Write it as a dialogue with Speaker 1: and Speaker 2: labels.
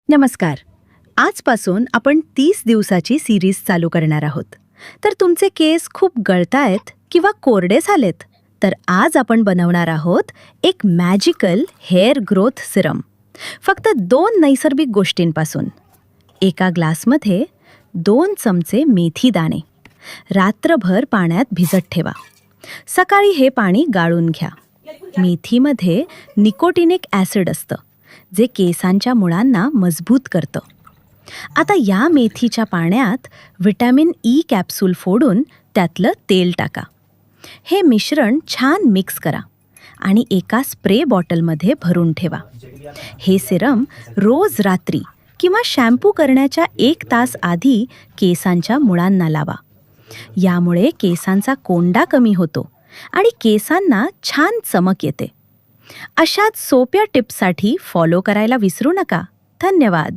Speaker 1: नमस्कार. आजपासून आपण 30 दिवसाची सिरीज चालू करणार आहोत. तर तुमचे केस खूप गळतायत किंवा कोरडे झालेत, तर आज आपण बनवणार आहोत एक मॅजिकल हेअर ग्रोथ सिरम. फक्त 2 नैसर्गिक गोष्टींपासून. एका ग्लासमध्ये 2 चमचे मेथी दाणे रात्रभर पाण्यात भिजत ठेवा. सकाळी हे पाणी गाळून घ्या. मेथीमध्ये निकोटिनिक ॲसिड असतं, जे केसांच्या मुळांना मजबूत करतं. आता या मेथीच्या पाण्यात व्हिटॅमिन ई कॅप्सूल फोडून त्यातलं तेल टाका. हे मिश्रण छान मिक्स करा आणि एका स्प्रे बॉटलमध्ये भरून ठेवा. हे सिरम रोज रात्री किंवा शॅम्पू करण्याच्या 1 तास आधी केसांच्या मुळांना लावा. यामुळे केसांचा कोंडा कमी होतो आणि केसांना छान चमक येते. अशाच सोप्या टिप्ससाठी फॉलो करायला विसरू नका. धन्यवाद.